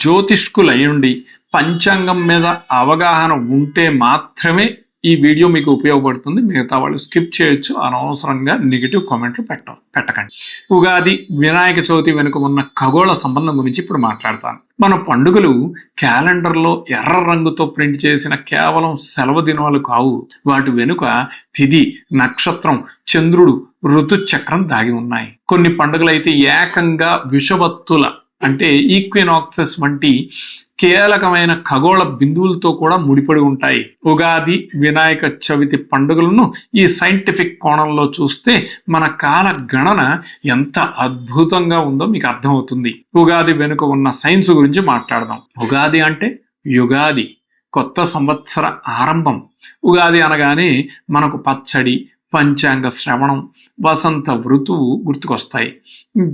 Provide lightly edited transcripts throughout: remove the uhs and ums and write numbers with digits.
జ్యోతిష్కులయ్యుండి పంచాంగం మీద అవగాహన ఉంటే మాత్రమే ఈ వీడియో మీకు ఉపయోగపడుతుంది. మిగతా వాళ్ళు స్కిప్ చేయొచ్చు. అనవసరంగా నెగిటివ్ కామెంట్లు పెట్టకండి. ఉగాది, వినాయక చవితి వెనుక ఉన్న ఖగోళ సంబంధం గురించి ఇప్పుడు మాట్లాడతాను. మన పండుగలు క్యాలెండర్లో ఎర్ర రంగుతో ప్రింట్ చేసిన కేవలం సెలవు దినాలు కావు. వాటి వెనుక తిథి, నక్షత్రం, చంద్రుడు, ఋతుచక్రం దాగి ఉన్నాయి. కొన్ని పండుగలు అయితే ఏకంగా విషవత్తుల అంటే ఈక్వినాక్సెస్ వంటి కీలకమైన ఖగోళ బిందువులతో కూడా ముడిపడి ఉంటాయి. ఉగాది, వినాయక చవితి పండుగలను ఈ సైంటిఫిక్ కోణంలో చూస్తే మన కాల గణన ఎంత అద్భుతంగా ఉందో మీకు అర్థమవుతుంది. ఉగాది వెనుక ఉన్న సైన్స్ గురించి మాట్లాడదాం. ఉగాది అంటే యుగాది, కొత్త సంవత్సర ఆరంభం. ఉగాది అనగానే మనకు పచ్చడి, పంచాంగ శ్రవణం, వసంత ఋతువు గుర్తుకొస్తాయి.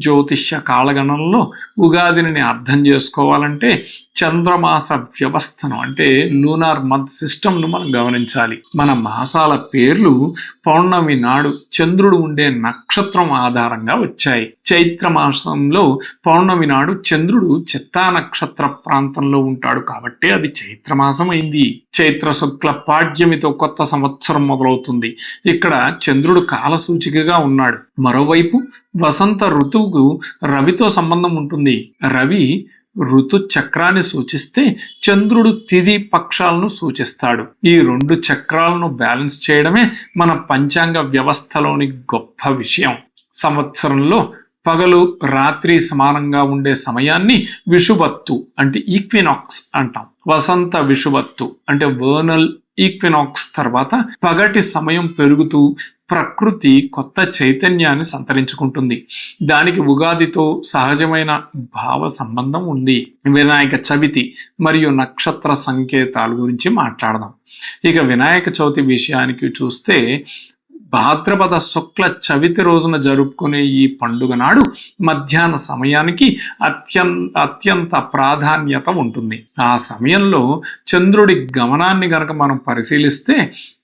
జ్యోతిష్య కాలగణనలో ఉగాదిని అర్థం చేసుకోవాలంటే చంద్రమాస వ్యవస్థను అంటే లూనార్ మంత్ సిస్టమ్ను మనం గమనించాలి. మన మాసాల పేర్లు పౌర్ణమి నాడు చంద్రుడు ఉండే నక్షత్రం ఆధారంగా వచ్చాయి. చైత్ర మాసంలో పౌర్ణమి నాడు చంద్రుడు చిత్తా నక్షత్ర ప్రాంతంలో ఉంటాడు కాబట్టి అది చైత్రమాసం అయింది. చైత్ర శుక్ల పాడ్యమితో కొత్త సంవత్సరం మొదలవుతుంది. ఇక్కడ చంద్రుడు కాలసూచికగా ఉన్నాడు. మరోవైపు వసంత ఋతువుకు రవితో సంబంధం ఉంటుంది. రవి ఋతు చక్రాన్ని సూచిస్తే చంద్రుడు తిథి పక్షాలను సూచిస్తాడు. ఈ రెండు చక్రాలను బ్యాలెన్స్ చేయడమే మన పంచాంగ వ్యవస్థలోని గొప్ప విషయం. సంవత్సరంలో పగలు రాత్రి సమానంగా ఉండే సమయాన్ని విషువత్తు అంటే ఈక్వినాక్స్ అంటాం. వసంత విషువత్తు అంటే వర్నల్ ఈక్వినాక్స్ తర్వాత పగటి సమయం పెరుగుతూ ప్రకృతి కొత్త చైతన్యాన్ని సంతరించుకుంటుంది. దానికి ఉగాదితో సహజమైన భావ సంబంధం ఉంది. వినాయక చవితి మరియు నక్షత్ర సంకేతాల గురించి మాట్లాడదాం. ఇక వినాయక చవితి విషయానికి చూస్తే భాద్రపద శుక్ల చవితి రోజున జరుపుకునే ఈ పండుగ నాడు మధ్యాహ్న సమయానికి అత్యంత ప్రాధాన్యత ఉంటుంది. ఆ సమయంలో చంద్రుడి గమనాన్ని గనక మనం పరిశీలిస్తే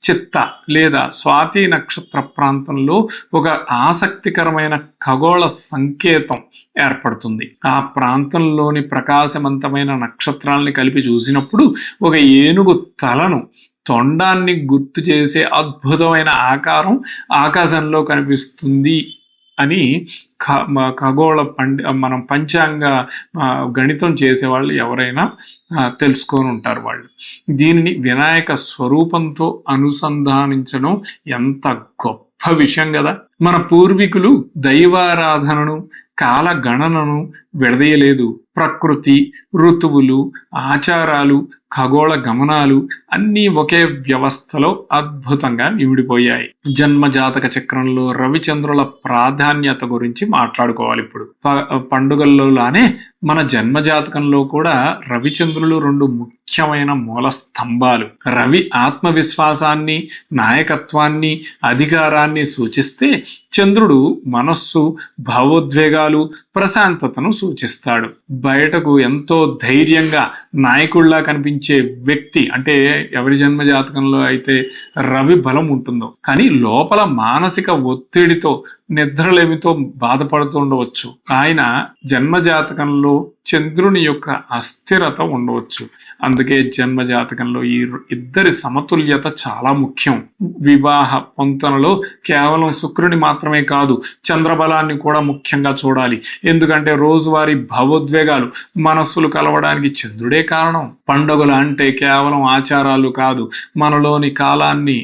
చిత్త లేదా స్వాతి నక్షత్ర ప్రాంతంలో ఒక ఆసక్తికరమైన ఖగోళ సంకేతం ఏర్పడుతుంది. ఆ ప్రాంతంలోని ప్రకాశవంతమైన నక్షత్రాల్ని కలిపి చూసినప్పుడు ఒక ఏనుగు తలను, తొండాన్ని గుర్తు చేసే అద్భుతమైన ఆకారం ఆకాశంలో కనిపిస్తుంది అని ఖగోళ మనం పంచాంగ గణితం చేసేవాళ్ళు ఎవరైనా తెలుసుకొని ఉంటారు. వాళ్ళు దీనిని వినాయక స్వరూపంతో అనుసంధానించడం ఎంత గొప్ప విషయం కదా. మన పూర్వీకులు దైవారాధనను, కాలగణనను విడదీయలేదు. ప్రకృతి, ఋతువులు, ఆచారాలు, ఖగోళ గమనాలు అన్నీ ఒకే వ్యవస్థలో అద్భుతంగా నిమిడిపోయాయి. జన్మజాతక చక్రంలో రవిచంద్రుల ప్రాధాన్యత గురించి మాట్లాడుకోవాలి. ఇప్పుడు పండుగల్లోలానే మన జన్మజాతకంలో కూడా రవిచంద్రులు రెండు ముఖ్యమైన మూల స్తంభాలు. రవి ఆత్మవిశ్వాసాన్ని, నాయకత్వాన్ని, అధికారాన్ని సూచిస్తే చంద్రుడు మనస్సు, భావోద్వేగాలు, ప్రశాంతతను సూచిస్తాడు. బయటకు ఎంతో ధైర్యంగా నాయకుడిలా కనిపించే వ్యక్తి అంటే ఎవరి జన్మ జాతకంలో అయితే రవి బలం ఉంటుందో కానీ లోపల మానసిక ఒత్తిడితో, నిద్రలేమితో బాధపడుతూ ఉండవచ్చు. ఆయన జన్మ జాతకంలో చంద్రుని యొక్క అస్థిరత ఉండవచ్చు. అందుకే జన్మ జాతకంలో ఈ ఇద్దరి సమతుల్యత చాలా ముఖ్యం. వివాహ పొంతనలో కేవలం శుక్రుని మాత్రమే కాదు, చంద్రబలాన్ని కూడా ముఖ్యంగా చూడాలి. ఎందుకంటే రోజువారీ భావోద్వేగాలు, మనస్సులు కలవడానికి చంద్రుడే కారణం. పండుగలు అంటే కేవలం ఆచారాలు కాదు, మనలోని కాలాన్ని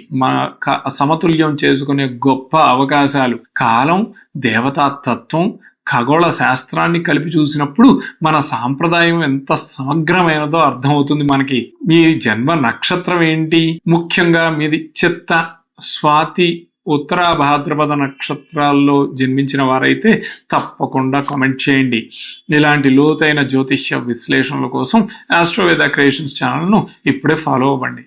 సమతుల్యం చేసుకునే గొప్ప అవకాశాలు. కాలం, దేవతా తత్వం, ఖగోళ శాస్త్రాన్ని కలిపి చూసినప్పుడు మన సాంప్రదాయం ఎంత సమగ్రమైనదో అర్థమవుతుంది మనకి. మీ జన్మ నక్షత్రం ఏంటి? ముఖ్యంగా మీది చిత్త, స్వాతి, ఉత్తర భాద్రపద నక్షత్రాల్లో జన్మించిన వారైతే తప్పకుండా కామెంట్ చేయండి. ఇలాంటి లోతైన జ్యోతిష్య విశ్లేషణల కోసం ఆస్ట్రోవేద క్రియేషన్స్ ఛానల్ను ఇప్పుడే ఫాలో అవ్వండి.